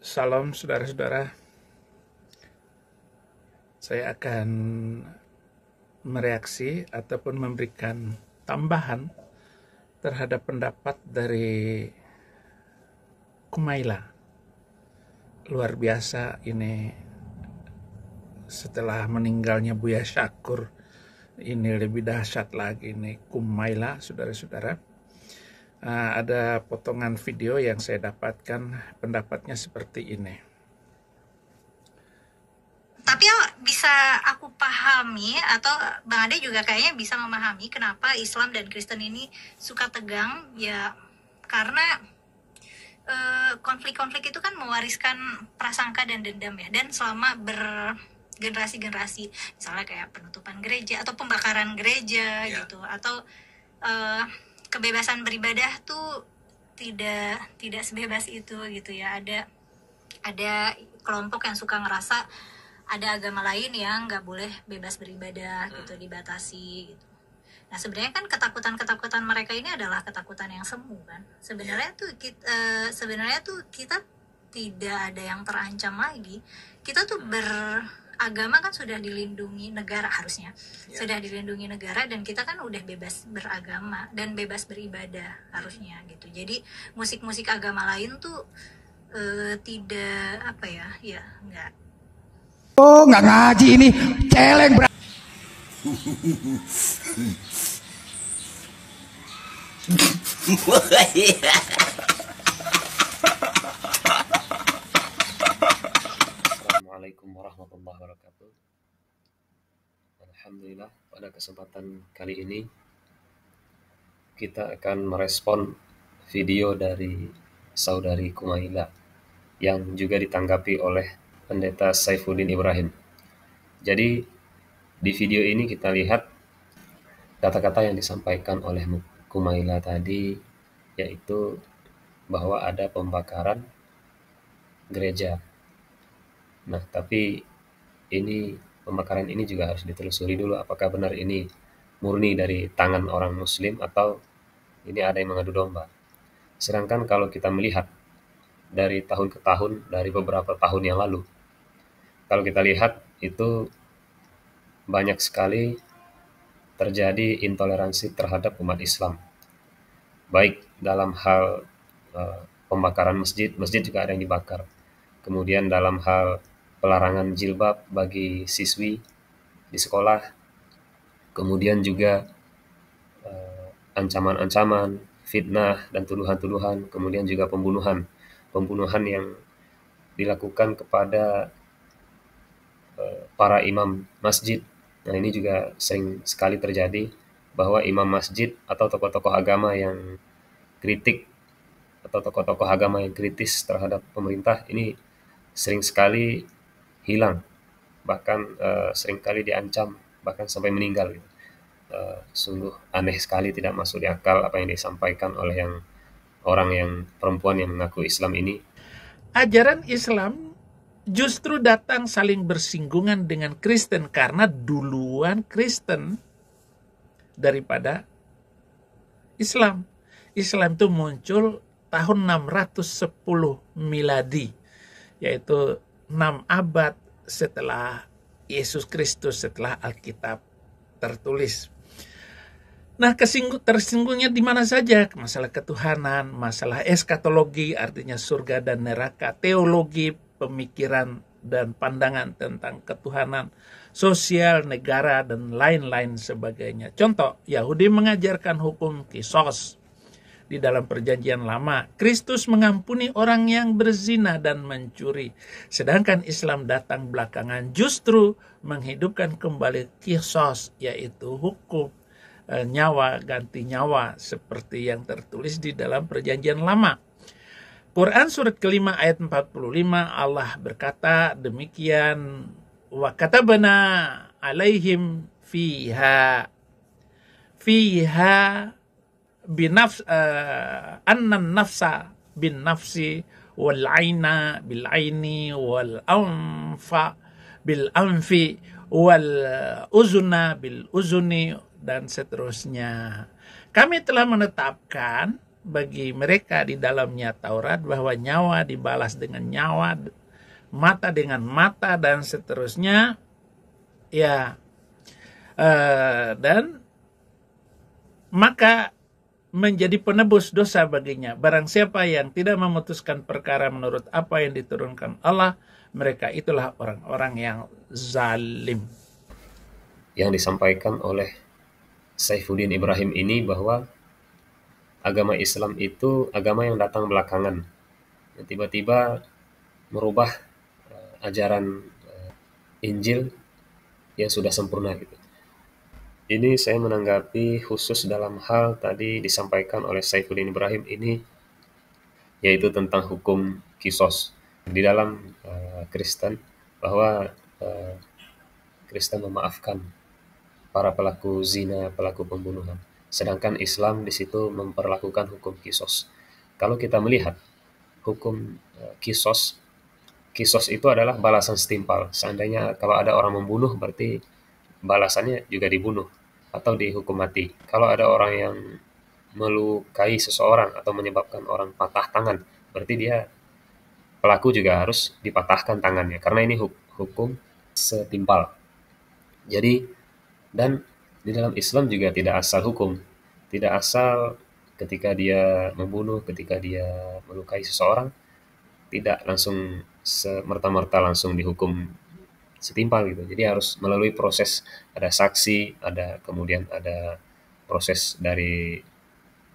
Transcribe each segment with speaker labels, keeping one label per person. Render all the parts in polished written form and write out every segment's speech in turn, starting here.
Speaker 1: Salam saudara-saudara, saya akan mereaksi ataupun memberikan tambahan terhadap pendapat dari Kumaila. Luar biasa ini, setelah meninggalnya Buya Syakur, ini lebih dahsyat lagi nih Kumaila, saudara-saudara. Ada potongan video yang saya dapatkan, pendapatnya seperti ini.
Speaker 2: Tapi yang bisa aku pahami, atau Bang Ade juga kayaknya bisa memahami kenapa Islam dan Kristen ini suka tegang, ya karena konflik-konflik itu kan mewariskan prasangka dan dendam ya, dan selama bergenerasi-generasi, misalnya kayak penutupan gereja atau pembakaran gereja gitu, atau kebebasan beribadah tuh tidak sebebas itu gitu ya. Ada kelompok yang suka ngerasa ada agama lain yang nggak boleh bebas beribadah gitu, dibatasi gitu. Nah sebenarnya kan ketakutan mereka ini adalah ketakutan yang semu kan. Sebenarnya tuh kita tidak ada yang terancam lagi. Kita tuh beragama kan sudah dilindungi negara harusnya, sudah dilindungi negara, dan kita kan udah bebas beragama dan bebas beribadah harusnya gitu. Jadi musik agama lain tuh tidak nggak.
Speaker 3: Oh, nggak ngaji ini, celeng bro.
Speaker 4: Assalamualaikum warahmatullahi wabarakatuh. Alhamdulillah, pada kesempatan kali ini kita akan merespon video dari saudari Kumaila yang juga ditanggapi oleh Pendeta Saifuddin Ibrahim. Jadi di video ini kita lihat kata-kata yang disampaikan oleh Kumaila tadi, yaitu bahwa ada pembakaran gereja. Nah, tapi pembakaran ini juga harus ditelusuri dulu apakah benar ini murni dari tangan orang muslim atau ini ada yang mengadu domba. Sedangkan kalau kita melihat dari tahun ke tahun, dari beberapa tahun yang lalu, kalau kita lihat itu banyak sekali terjadi intoleransi terhadap umat Islam. Baik dalam hal pembakaran masjid juga ada yang dibakar. Kemudian dalam hal pelarangan jilbab bagi siswi di sekolah. Kemudian juga ancaman-ancaman, fitnah dan tuduhan-tuduhan. Kemudian juga pembunuhan yang dilakukan kepada para imam masjid. Nah, ini juga sering sekali terjadi bahwa imam masjid atau tokoh-tokoh agama yang kritik atau tokoh-tokoh agama yang kritis terhadap pemerintah ini sering sekali hilang, bahkan sering kali diancam, bahkan sampai meninggal. Sungguh aneh sekali, tidak masuk di akal apa yang disampaikan oleh orang yang perempuan yang mengaku Islam ini.
Speaker 1: Ajaran Islam justru datang saling bersinggungan dengan Kristen karena duluan Kristen daripada Islam. Islam itu muncul tahun 610 miladi, yaitu 6 abad setelah Yesus Kristus, setelah Alkitab tertulis. Nah, tersinggungnya di mana saja? Masalah ketuhanan, masalah eskatologi, artinya surga dan neraka, teologi, pemikiran dan pandangan tentang ketuhanan, sosial, negara, dan lain-lain sebagainya. Contoh, Yahudi mengajarkan hukum kisos. Di dalam perjanjian lama, Kristus mengampuni orang yang berzina dan mencuri. Sedangkan Islam datang belakangan justru menghidupkan kembali kisos, yaitu hukum nyawa ganti nyawa seperti yang tertulis di dalam perjanjian lama. Quran surat kelima ayat 45, Allah berkata demikian, wa katabna alaihim fiha annan nafsa bin nafsi wal aina bil aini wal anfa bil anfi wal uzuna bil uzuni, dan seterusnya. Kami telah menetapkan bagi mereka di dalamnya Taurat bahwa nyawa dibalas dengan nyawa, mata dengan mata, dan seterusnya. Ya, dan maka menjadi penebus dosa baginya. Barang siapa yang tidak memutuskan perkara menurut apa yang diturunkan Allah, mereka itulah orang-orang yang zalim.
Speaker 4: Yang disampaikan oleh Saifuddin Ibrahim ini bahwa agama Islam itu agama yang datang belakangan, yang tiba-tiba merubah ajaran Injil yang sudah sempurna gitu. Ini saya menanggapi khusus dalam hal tadi disampaikan oleh Saifuddin Ibrahim ini, yaitu tentang hukum kisos di dalam Kristen, bahwa Kristen memaafkan para pelaku zina, pelaku pembunuhan. Sedangkan Islam di situ memperlakukan hukum kisos. Kalau kita melihat hukum kisos itu adalah balasan setimpal. Seandainya kalau ada orang membunuh, berarti balasannya juga dibunuh atau dihukum mati. Kalau ada orang yang melukai seseorang atau menyebabkan orang patah tangan, berarti dia pelaku juga harus dipatahkan tangannya, karena ini hukum setimpal. Jadi, dan di dalam Islam juga tidak asal hukum, tidak asal ketika dia membunuh, ketika dia melukai seseorang, tidak langsung semerta-merta langsung dihukum setimpal gitu. Jadi harus melalui proses, ada saksi, kemudian ada proses dari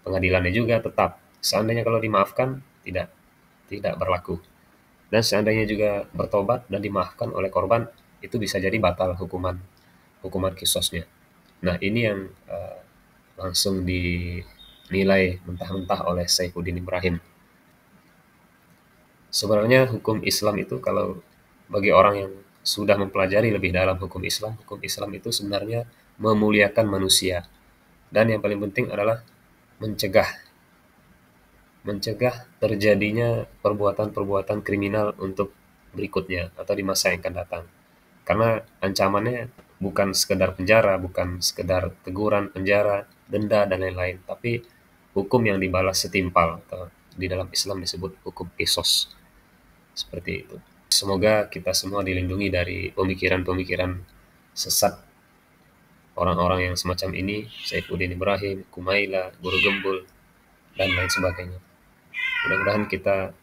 Speaker 4: pengadilannya juga. Tetap seandainya kalau dimaafkan tidak berlaku, dan seandainya juga bertobat dan dimaafkan oleh korban, itu bisa jadi batal hukuman kisosnya. Nah, ini yang langsung dinilai mentah-mentah oleh Saifuddin Ibrahim. Sebenarnya hukum Islam itu, kalau bagi orang yang sudah mempelajari lebih dalam hukum Islam itu sebenarnya memuliakan manusia. Dan yang paling penting adalah mencegah terjadinya perbuatan-perbuatan kriminal untuk berikutnya atau di masa yang akan datang. Karena ancamannya bukan sekedar penjara, bukan sekedar teguran, penjara, denda, dan lain-lain, tapi hukum yang dibalas setimpal, atau di dalam Islam disebut hukum kisos. Seperti itu. Semoga kita semua dilindungi dari pemikiran-pemikiran sesat orang-orang yang semacam ini, Saifuddin Ibrahim, Kumaila, Guru Gembul, dan lain sebagainya. Mudah-mudahan kita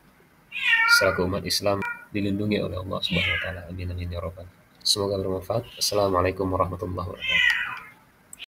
Speaker 4: selaku umat Islam dilindungi oleh Allah Subhanahu wa taala. Amin amin ya rabbal. Semoga bermanfaat. Assalamualaikum warahmatullahi wabarakatuh.